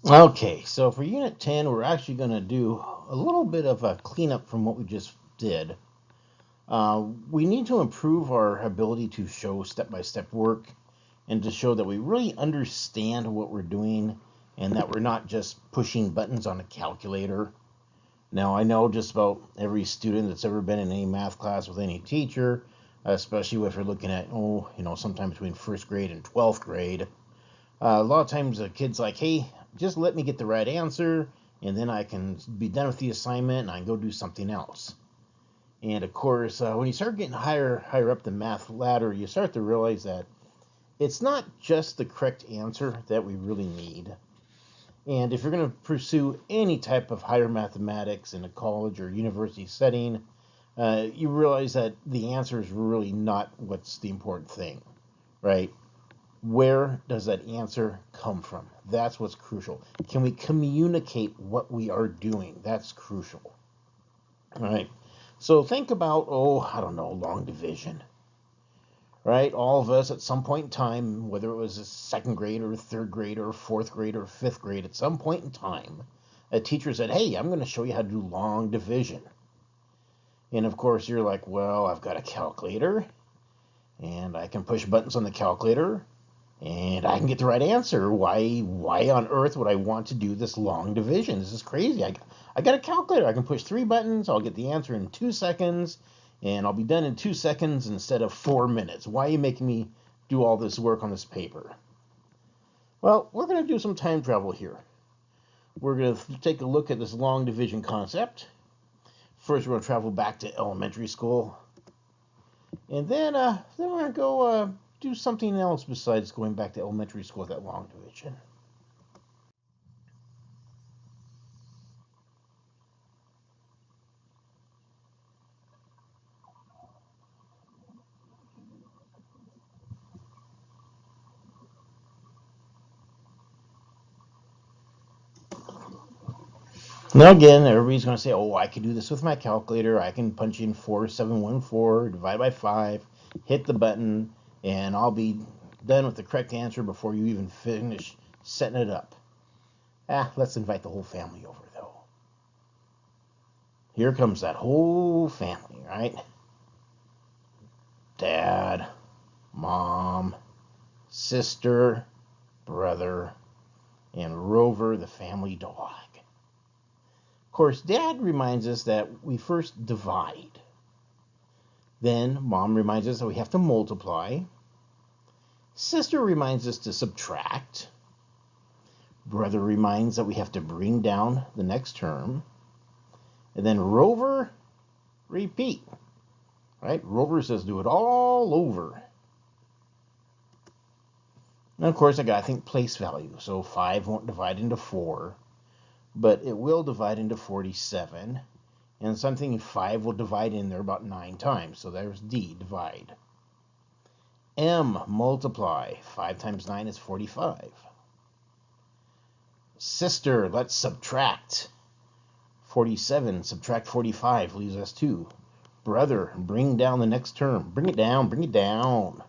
Okay, so for Unit 10, we're actually going to do a little bit of a cleanup from what we just did. We need to improve our ability to show step-by-step work and to show that we really understand what we're doing and that we're not just pushing buttons on a calculator. Now, I know just about every student that's ever been in any math class with any teacher, especially if you're looking at, sometime between first grade and 12th grade, a lot of times the kid's like, hey, just let me get the right answer, and then I can be done with the assignment and I can go do something else. And of course, when you start getting higher up the math ladder, you start to realize that it's not just the correct answer that we really need. And if you're going to pursue any type of higher mathematics in a college or university setting, you realize that the answer is really not what's the important thing, right? Where does that answer come from? That's what's crucial. Can we communicate what we are doing? That's crucial. All right. So think about, I don't know, long division, right? All of us at some point in time, whether it was a second grade or third grade or fourth grade or fifth grade, at some point in time, a teacher said, hey, I'm going to show you how to do long division. And of course, you're like, well, I've got a calculator and I can push buttons on the calculator and I can get the right answer. Why on earth would I want to do this long division? This is crazy. I got a calculator. I can push 3 buttons. I'll get the answer in 2 seconds, and I'll be done in 2 seconds instead of 4 minutes. Why are you making me do all this work on this paper? Well, we're going to do some time travel here. We're going to take a look at this long division concept. First, we're going to travel back to elementary school, and then we're going to go do something else besides going back to elementary school with that long division. Now again, everybody's going to say, "Oh, I can do this with my calculator. I can punch in 4714 divide by 5, hit the button, and I'll be done with the correct answer before you even finish setting it up." Let's invite the whole family over though. Here comes that whole family, right? Dad, mom, sister, brother, and Rover, the family dog. Of course, Dad reminds us that we first divide. Then Mom reminds us that we have to multiply. Sister reminds us to subtract. Brother reminds that we have to bring down the next term. And then Rover, repeat. Right? Rover says do it all over. And of course, I got to think place value. So 5 won't divide into 4, but it will divide into 47. And something 5 will divide in there about 9 times. So there's D, divide. M, multiply. 5 times 9 is 45. Sister, let's subtract. 47, subtract 45 leaves us 2. Brother, bring down the next term. Bring it down, bring it down.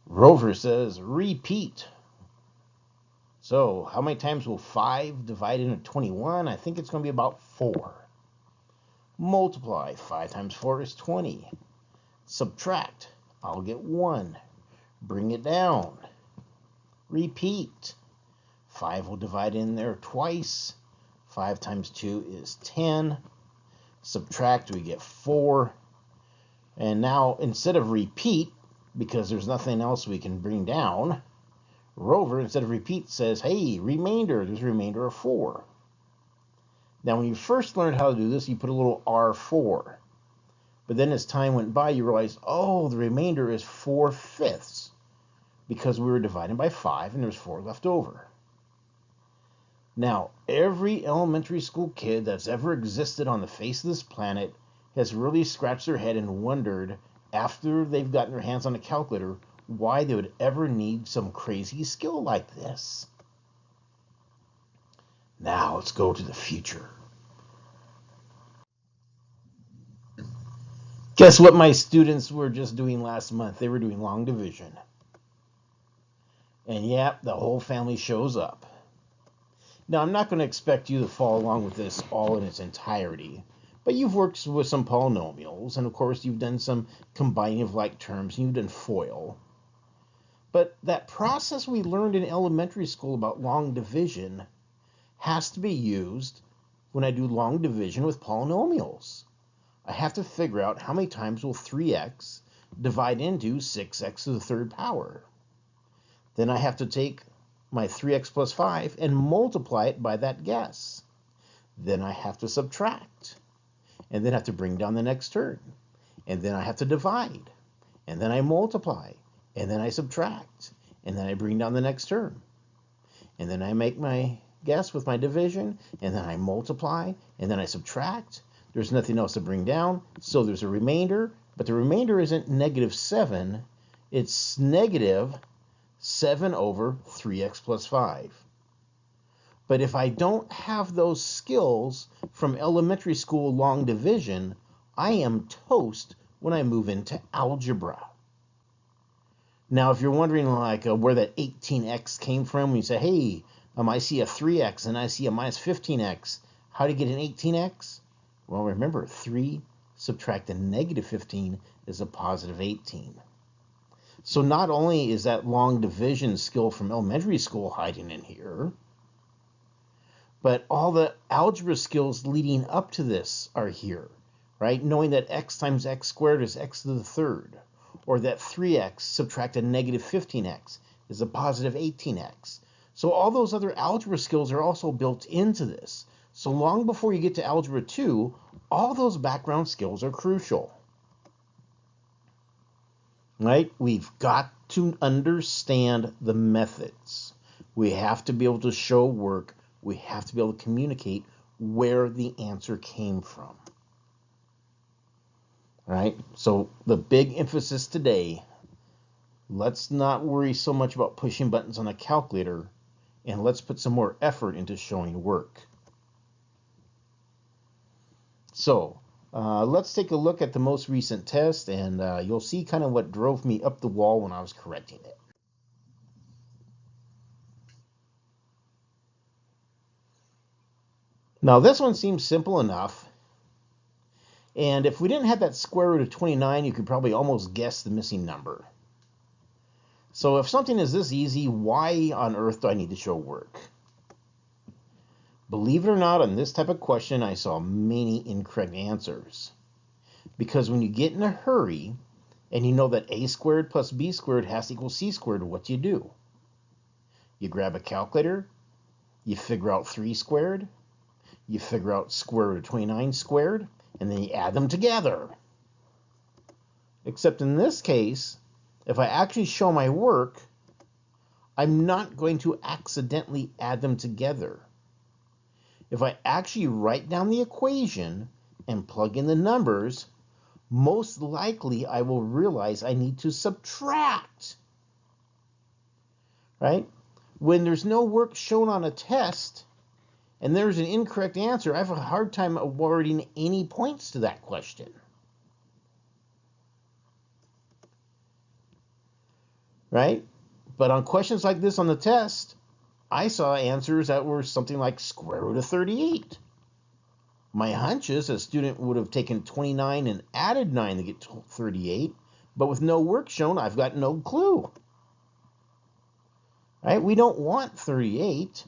Rover says, repeat. So, how many times will 5 divide into 21? I think it's going to be about 4. Multiply. 5 times 4 is 20. Subtract. I'll get 1. Bring it down. Repeat. 5 will divide in there twice. 5 times 2 is 10. Subtract, we get 4. And now, instead of repeat, because there's nothing else we can bring down, Rover, instead of repeat, says, hey, remainder. There's a remainder of 4. Now, when you first learned how to do this, you put a little R4. But then as time went by, you realized, oh, the remainder is 4/5, because we were dividing by 5 and there's 4 left over. Now, every elementary school kid that's ever existed on the face of this planet has really scratched their head and wondered, after they've gotten their hands on a calculator, why they would ever need some crazy skill like this. Now, let's go to the future. Guess what my students were just doing last month? They were doing long division. And yep, the whole family shows up. Now, I'm not going to expect you to follow along with this all in its entirety, but you've worked with some polynomials, and of course you've done some combining of like terms, and you've done FOIL. But that process we learned in elementary school about long division has to be used when I do long division with polynomials. I have to figure out how many times will 3x divide into 6x to the third power. Then I have to take my 3x plus 5 and multiply it by that guess. Then I have to subtract, and then I have to bring down the next term. And then I have to divide, and then I multiply, and then I subtract, and then I bring down the next term. And then I make my guess with my division, and then I multiply, and then I subtract. There's nothing else to bring down, so there's a remainder, but the remainder isn't negative 7, it's negative 7 over 3x plus 5. But if I don't have those skills from elementary school long division, I am toast when I move into algebra. Now, if you're wondering where that 18x came from, when you say, hey, I see a 3x and I see a minus 15x, how do you get an 18x? Well, remember, 3 subtract a negative 15 is a positive 18. So not only is that long division skill from elementary school hiding in here, but all the algebra skills leading up to this are here, right? Knowing that x times x squared is x to the third, or that 3x subtract a negative 15x is a positive 18x. So all those other algebra skills are also built into this. So long before you get to Algebra 2, all those background skills are crucial. Right? We've got to understand the methods. We have to be able to show work. We have to be able to communicate where the answer came from. Right? So the big emphasis today, let's not worry so much about pushing buttons on a calculator, and let's put some more effort into showing work. So let's take a look at the most recent test, and you'll see kind of what drove me up the wall when I was correcting it. Now this one seems simple enough, and if we didn't have that square root of 29, you could probably almost guess the missing number. So if something is this easy, why on earth do I need to show work? Believe it or not, on this type of question, I saw many incorrect answers. Because when you get in a hurry, and you know that a squared plus b squared has to equal c squared, what do? You grab a calculator, you figure out 3 squared, you figure out square root of 29 squared, and then you add them together. Except in this case, if I actually show my work, I'm not going to accidentally add them together. If I actually write down the equation and plug in the numbers, most likely I will realize I need to subtract. Right? When there's no work shown on a test and there's an incorrect answer, I have a hard time awarding any points to that question. Right? But on questions like this on the test, I saw answers that were something like square root of 38. My hunch is a student would have taken 29 and added 9 to get 38, but with no work shown, I've got no clue. Right? We don't want 38.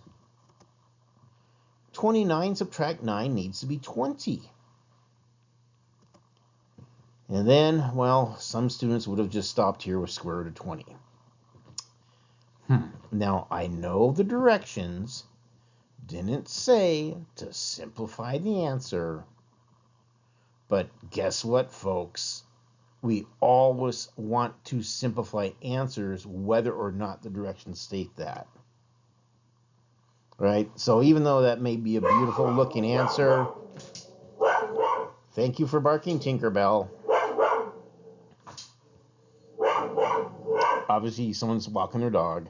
29 subtract 9 needs to be 20. And then, well, some students would have just stopped here with square root of 20. Now, I know the directions didn't say to simplify the answer, but guess what, folks? We always want to simplify answers whether or not the directions state that. Right? So even though that may be a beautiful looking answer, thank you for barking, Tinkerbell. Obviously, someone's walking their dog.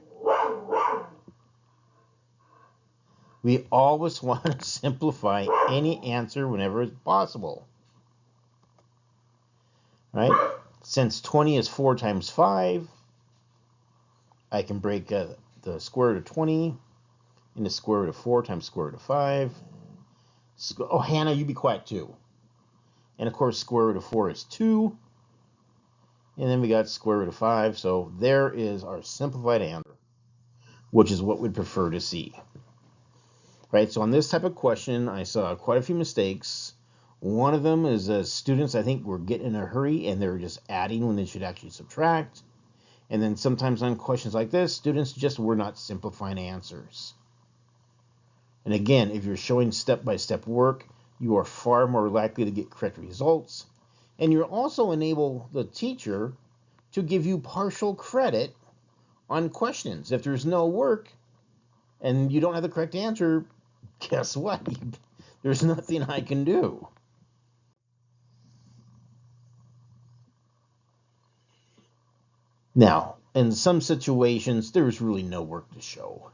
We always want to simplify any answer whenever it's possible. Right? Since 20 is 4 times 5, I can break the square root of 20 into square root of 4 times square root of 5. Oh, Hannah, you be quiet too. And of course, square root of 4 is 2. And then we got square root of 5. So there is our simplified answer, which is what we'd prefer to see. Right, so on this type of question, I saw quite a few mistakes. One of them is students, I think, were getting in a hurry and they were just adding when they should actually subtract. And then sometimes on questions like this, students just were not simplifying answers. And again, if you're showing step-by-step work, you are far more likely to get correct results. And you'll also enable the teacher to give you partial credit on questions. If there's no work and you don't have the correct answer, guess what? There's nothing I can do. Now, in some situations, there's really no work to show.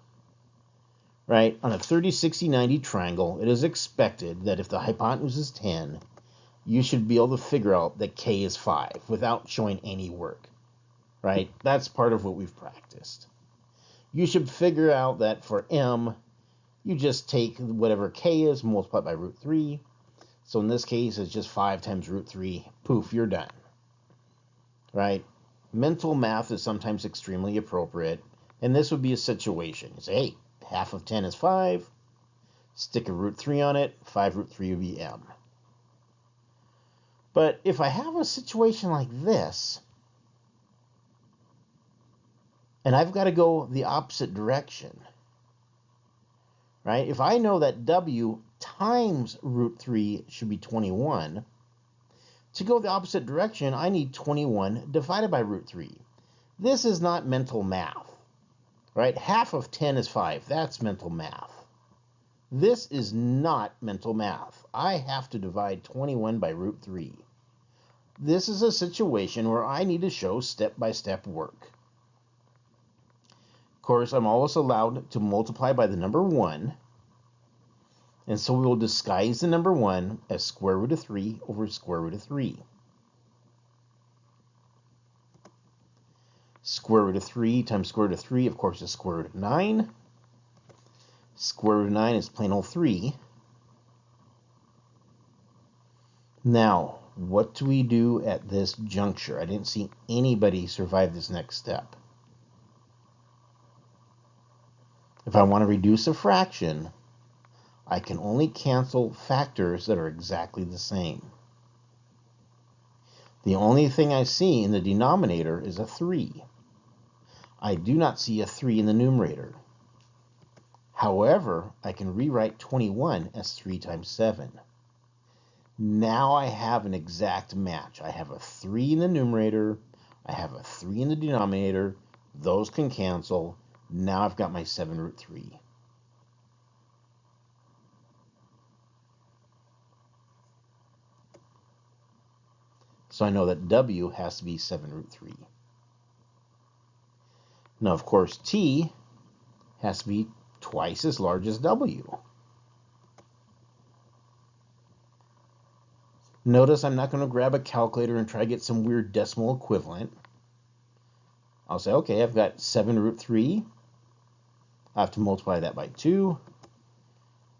Right? On a 30, 60, 90 triangle, it is expected that if the hypotenuse is 10, you should be able to figure out that k is 5 without showing any work. Right? That's part of what we've practiced. You should figure out that for m, you just take whatever k is, multiply it by root 3. So in this case, it's just 5 times root 3. Poof, you're done. Right? Mental math is sometimes extremely appropriate, and this would be a situation. You say, hey, half of 10 is 5. Stick a root 3 on it. 5 root 3 would be m. But if I have a situation like this, and I've got to go the opposite direction, right? If I know that w times root 3 should be 21, to go the opposite direction, I need 21 divided by root 3. This is not mental math, right? Half of 10 is 5. That's mental math. This is not mental math. I have to divide 21 by root 3. This is a situation where I need to show step-by-step work. Of course, I'm always allowed to multiply by the number 1. And so we will disguise the number 1 as square root of 3 over square root of 3. Square root of 3 times square root of 3, of course, is square root of 9. Square root of 9 is plain old 3. Now, what do we do at this juncture? I didn't see anybody survive this next step. If I want to reduce a fraction, I can only cancel factors that are exactly the same. The only thing I see in the denominator is a 3. I do not see a 3 in the numerator. However, I can rewrite 21 as 3 times 7. Now I have an exact match. I have a 3 in the numerator. I have a 3 in the denominator. Those can cancel. Now I've got my 7 root 3. So I know that w has to be 7 root 3. Now, of course, t has to be twice as large as w. Notice I'm not going to grab a calculator and try to get some weird decimal equivalent. I'll say, okay, I've got 7 root 3. I have to multiply that by 2.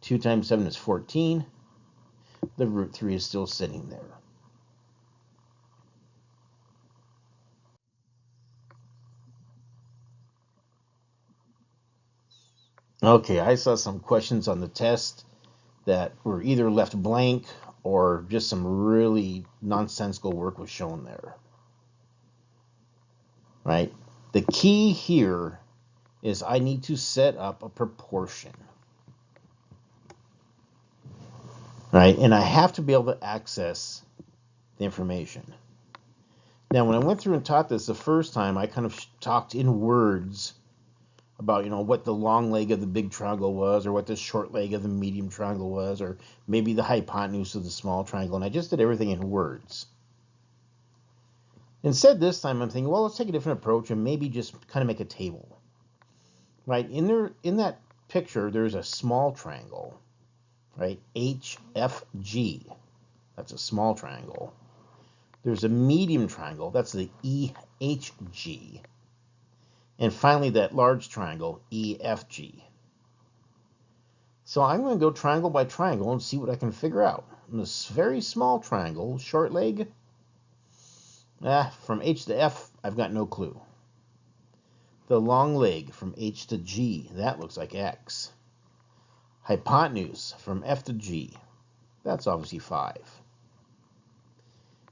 2 times 7 is 14. The root 3 is still sitting there. Okay, I saw some questions on the test that were either left blank or just some really nonsensical work was shown there. Right? The key here is I need to set up a proportion. Right? And I have to be able to access the information. Now, when I went through and taught this the first time, I kind of talked in words about, what the long leg of the big triangle was, or what the short leg of the medium triangle was, or maybe the hypotenuse of the small triangle, and I just did everything in words. Instead, this time I'm thinking, well, let's take a different approach and maybe just kind of make a table. Right? In that picture, there's a small triangle, right? HFG. That's a small triangle. There's a medium triangle. That's the EHG. And finally, that large triangle, EFG. So I'm going to go triangle by triangle and see what I can figure out. In this very small triangle, short leg, from H to F, I've got no clue. The long leg from H to G, that looks like X. Hypotenuse from F to G, that's obviously 5.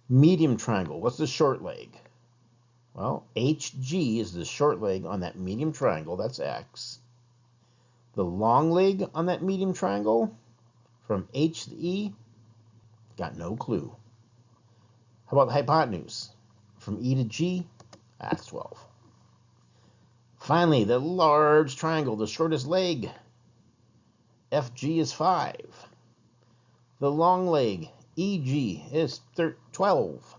Medium triangle, what's the short leg? Well, HG is the short leg on that medium triangle, that's X. The long leg on that medium triangle, from H to E, got no clue. How about the hypotenuse? From E to G, that's 12. Finally, the large triangle, the shortest leg, FG is 5. The long leg, EG, is 12.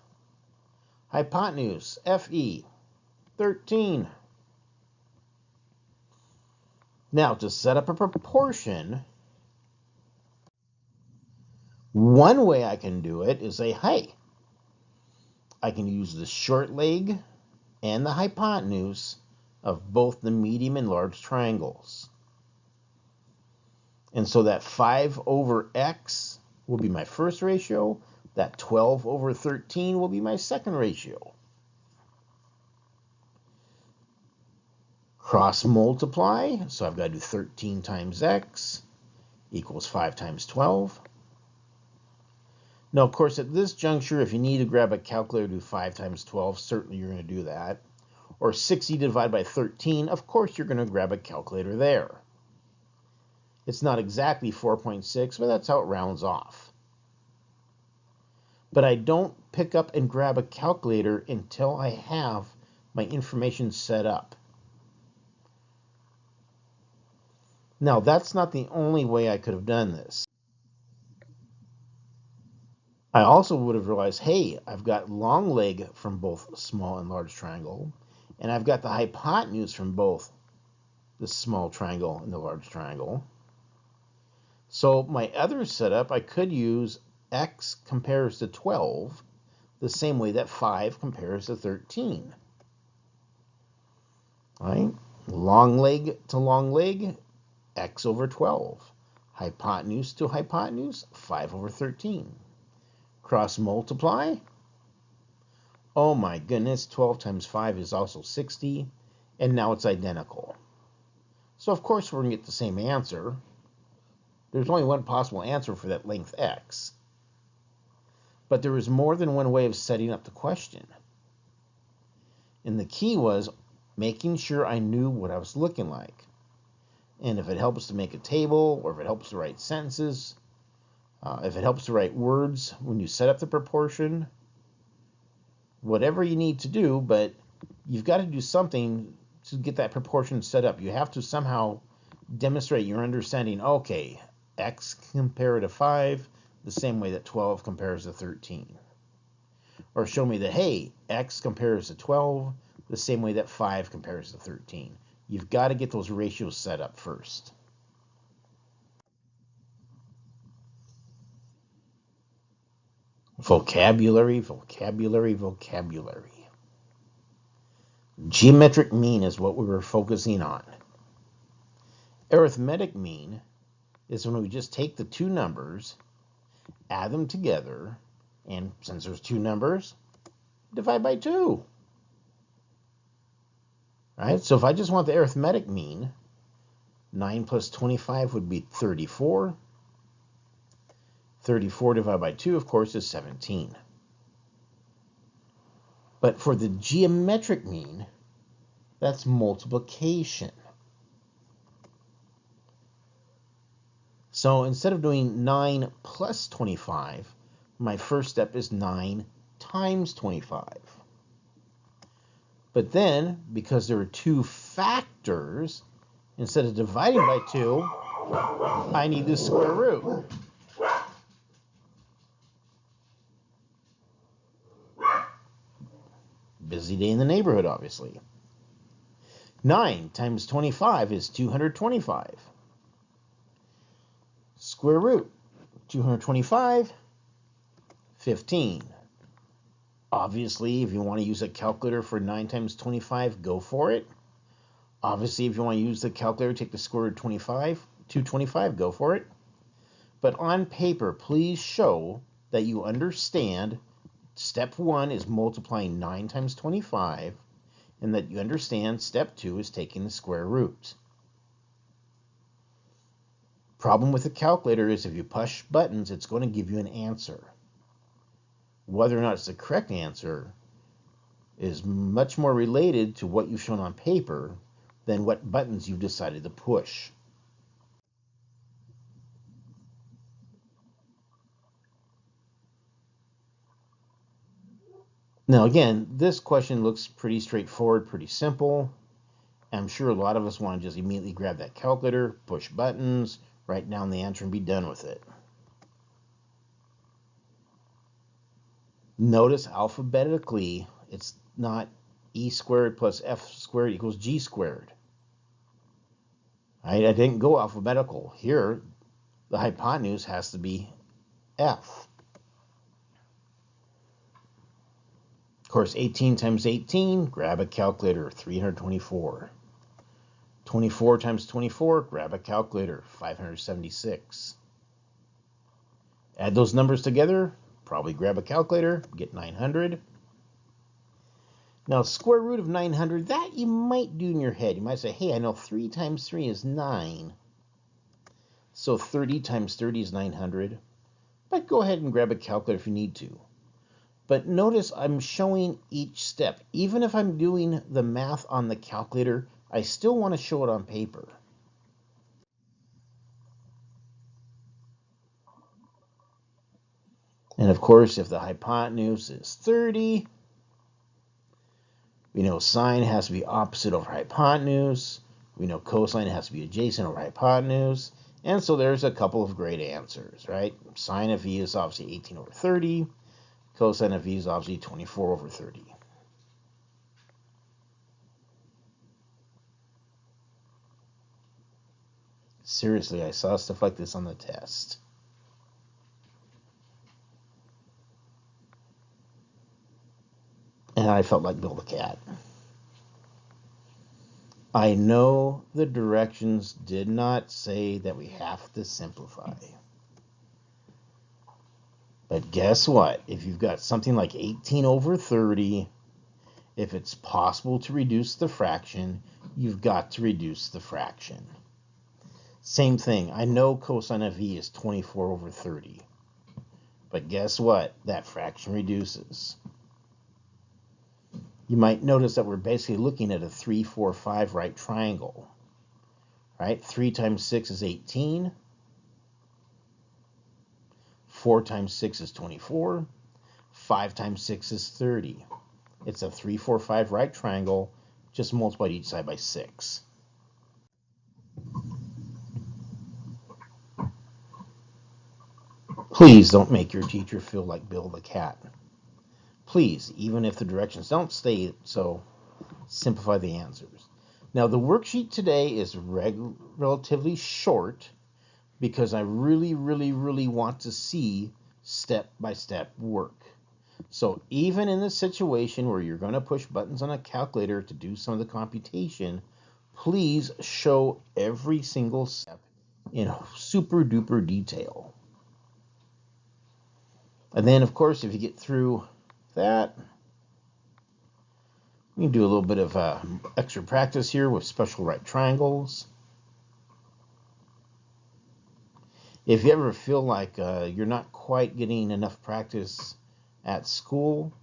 Hypotenuse, FE, 13. Now, to set up a proportion, one way I can do it is say, hey, I can use the short leg and the hypotenuse of both the medium and large triangles. And so that 5 over x will be my first ratio. That 12 over 13 will be my second ratio. Cross multiply, so I've got to do 13 times x equals 5 times 12. Now, of course, at this juncture, if you need to grab a calculator to do 5 times 12, certainly you're going to do that. Or 60 divided by 13, of course you're going to grab a calculator there. It's not exactly 4.6, but that's how it rounds off. But I don't pick up and grab a calculator until I have my information set up. Now, that's not the only way I could have done this. I also would have realized, hey, I've got long leg from both small and large triangle, and I've got the hypotenuse from both the small triangle and the large triangle. So my other setup, I could use x compares to 12 the same way that 5 compares to 13. All right? Long leg to long leg, x over 12. Hypotenuse to hypotenuse, 5 over 13. Cross multiply. Oh my goodness, 12 times 5 is also 60, and now it's identical. So of course we're going to get the same answer. There's only one possible answer for that length x. But there is more than one way of setting up the question. And the key was making sure I knew what I was looking like. And if it helps to make a table, or if it helps to write sentences, if it helps to write words when you set up the proportion, whatever you need to do, but you've got to do something to get that proportion set up. You have to somehow demonstrate your understanding, okay, x compare to 5 the same way that 12 compares to 13. Or show me that, hey, x compares to 12 the same way that 5 compares to 13. You've got to get those ratios set up first. Vocabulary, vocabulary, vocabulary. Geometric mean is what we were focusing on. Arithmetic mean is when we just take the two numbers, add them together, and since there's two numbers, divide by 2. Right? So if I just want the arithmetic mean, 9 plus 25 would be 34. 34 divided by 2, of course, is 17. But for the geometric mean, that's multiplication. So instead of doing 9 plus 25, my first step is 9 times 25. But then, because there are two factors, instead of dividing by 2, I need the square root. Busy day in the neighborhood, obviously. 9 times 25 is 225. Square root, 225, 15. Obviously, if you want to use a calculator for 9 times 25, go for it. Obviously, if you want to use the calculator, take the square root of 225, go for it. But on paper, please show that you understand step 1 is multiplying 9 times 25, and that you understand step 2 is taking the square root. Problem with the calculator is if you push buttons, it's going to give you an answer. Whether or not it's the correct answer is much more related to what you've shown on paper than what buttons you've decided to push. Now again, this question looks pretty straightforward, pretty simple. I'm sure a lot of us want to just immediately grab that calculator, push buttons, write down the answer, and be done with it. Notice alphabetically, it's not e squared plus f squared equals g squared. I didn't go alphabetical. Here, the hypotenuse has to be f. Of course, 18 times 18, grab a calculator, 324. 24 times 24, grab a calculator, 576. Add those numbers together, probably grab a calculator, get 900. Now, square root of 900, that you might do in your head. You might say, hey, I know 3 times 3 is 9. So 30 times 30 is 900. But go ahead and grab a calculator if you need to. But notice I'm showing each step. Even if I'm doing the math on the calculator, I still want to show it on paper. And of course, if the hypotenuse is 30, we know sine has to be opposite over hypotenuse. We know cosine has to be adjacent over hypotenuse. And so there's a couple of great answers, right? Sine of v is obviously 18 over 30. Cosine of v is obviously 24 over 30. Seriously, I saw stuff like this on the test. And I felt like Bill the Cat. I know the directions did not say that we have to simplify. But guess what? If you've got something like 18 over 30, if it's possible to reduce the fraction, you've got to reduce the fraction. Same thing, I know cosine of v is 24 over 30. But guess what? That fraction reduces. You might notice that we're basically looking at a 3, 4, 5 right triangle. Right? 3 times 6 is 18. 4 times 6 is 24. 5 times 6 is 30. It's a 3, 4, 5 right triangle, just multiplied each side by 6. Please don't make your teacher feel like Bill the Cat. Please, even if the directions don't state so, simplify the answers. Now, the worksheet today is relatively short because I really want to see step-by-step work. So even in the situation where you're going to push buttons on a calculator to do some of the computation, please show every single step in super duper detail. And then, of course, if you get through that, you can do a little bit of extra practice here with special right triangles. If you ever feel like you're not quite getting enough practice at school,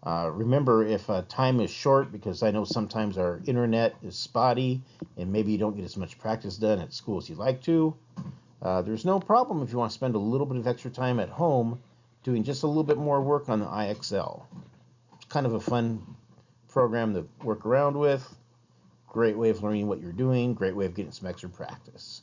remember if time is short, because I know sometimes our internet is spotty and maybe you don't get as much practice done at school as you'd like to, there's no problem if you want to spend a little bit of extra time at home doing just a little bit more work on the IXL. It's kind of a fun program to work around with. Great way of learning what you're doing. Great way of getting some extra practice.